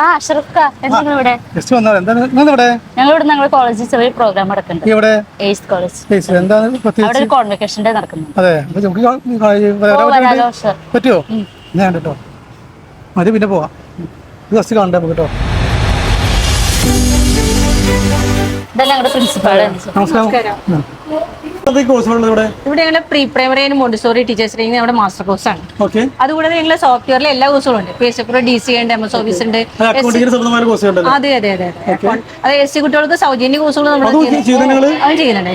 അഷ്റഫ്ക്ക എന്താണ് ഇവിടെ? ഞങ്ങളിവിടെ കോളേജിൽ ചെറിയ പ്രോഗ്രാം നടക്കുന്നുണ്ട്. Ace college. അവിടെ ഒരു കോൺവെക്കേഷൻ ഡേ നടക്കുന്നുണ്ട്. പറ്റുമോ? ഞാൻ കേട്ടോ മതി, പിന്നെ പോവാം. ജസ്റ്റ് കാണണ്ടേ നമുക്ക് കേട്ടോ. ഇതല്ല ഞങ്ങളുടെ പ്രിൻസിപ്പാള്. നമസ്കാരം. ഇവിടെ ഞങ്ങൾ pre primary and Montessori teachers training നമ്മുടെ മാസ്റ്റർ കോഴ്സ് ആണ്. അതുകൂടാതെ ഞങ്ങൾ സോഫ്റ്റ്വെയറിലെ എല്ലാ കോഴ്സുകളും ഉണ്ട്. DC ഉണ്ട്, MS ഓഫീസ് ഉണ്ട്. അതെ അതെ അതെ അത് SC കുട്ടികൾക്ക് സൗജന്യ കോഴ്സുകൾ നമ്മൾ ചെയ്യുന്നുണ്ട്.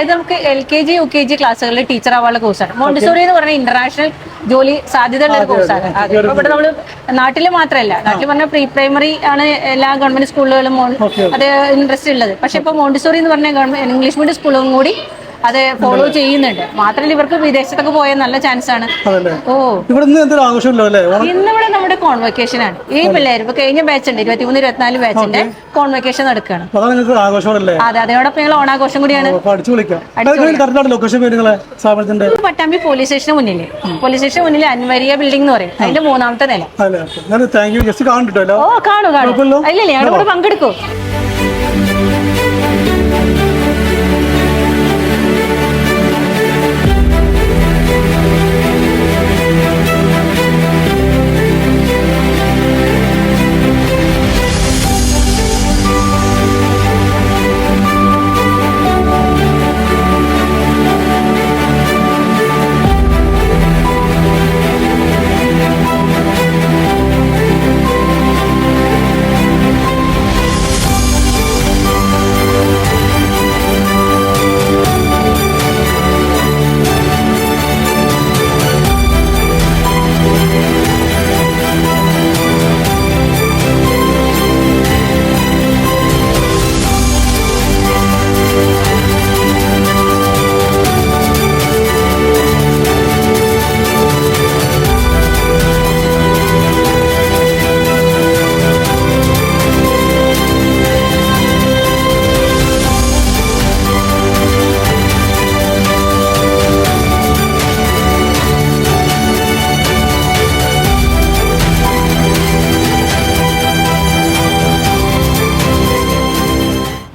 ഇത് നമുക്ക് LKG UKG ക്ലാസ്സുകളിൽ ടീച്ചർ ആവാനുള്ള കോഴ്സാണ്. മോണ്ടിസോറി എന്ന് പറഞ്ഞാൽ ഇന്റർനാഷണൽ ജോലി സാധ്യതയുള്ള ഒരു കോഴ്സാണ്. ഇവിടെ നമ്മൾ നാട്ടിൽ മാത്രമല്ല, നാട്ടിൽ പറഞ്ഞാൽ പ്രീ പ്രൈമറി ആണ് എല്ലാ ഗവൺമെന്റ് സ്കൂളുകളിലും അത് ഇൻട്രസ്റ്റ് ഉള്ളത്. പക്ഷെ ഇപ്പൊ മോണ്ടിസോറി എന്ന് പറഞ്ഞ ഗവൺമെന്റ് ഇംഗ്ലീഷ് മീഡിയം സ്കൂളും കൂടി അത് ഫോളോ ചെയ്യുന്നുണ്ട്. മാത്രമല്ല ഇവർക്ക് വിദേശത്തൊക്കെ പോയ നല്ല ചാൻസ് ആണ്. ഇന്നിവിടെ നമ്മുടെ കോൺവെക്കേഷൻ ആണ്. ഈ പിള്ളേർ ഇപ്പൊ കഴിഞ്ഞ ബാച്ച് ഉണ്ട്, 23-24 ബാച്ചിന്റെ കോൺവെക്കേഷൻ നടക്കുകയാണ്. അതെ, അതോടൊപ്പം ഞങ്ങൾ ഓണാഘോഷം കൂടിയാണ്. പട്ടാമ്പി പോലീസ് സ്റ്റേഷന് മുന്നിൽ അൻവരിയ ബിൽഡിംഗ് എന്ന് പറയും, അതിന്റെ 3ാമത്തെ നില. കാണൂ. ഇല്ലല്ലേ, ഞങ്ങളിവിടെ പങ്കെടുക്കൂ.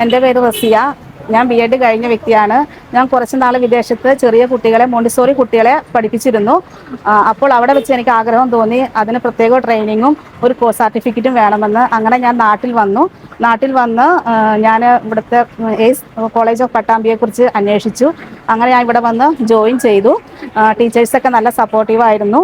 എൻ്റെ പേര് റസിയ. ഞാൻ BEd കഴിഞ്ഞ വ്യക്തിയാണ്. ഞാൻ കുറച്ച് നാൾ വിദേശത്ത് ചെറിയ കുട്ടികളെ, മോണ്ടിസോറി കുട്ടികളെ പഠിപ്പിച്ചിരുന്നു. അപ്പോൾ അവിടെ വെച്ച് എനിക്ക് ആഗ്രഹം തോന്നി അതിന് പ്രത്യേക ട്രെയിനിങ്ങും ഒരു കോഴ്സ് സർട്ടിഫിക്കറ്റും വേണമെന്ന്. അങ്ങനെ ഞാൻ നാട്ടിൽ വന്ന് ഞാൻ ഇവിടുത്തെ എയ്സ് കോളേജ് ഓഫ് പട്ടാമ്പിയെക്കുറിച്ച് അന്വേഷിച്ചു. അങ്ങനെ ഞാൻ ഇവിടെ വന്ന് ജോയിൻ ചെയ്തു. ടീച്ചേഴ്സൊക്കെ നല്ല സപ്പോർട്ടീവായിരുന്നു.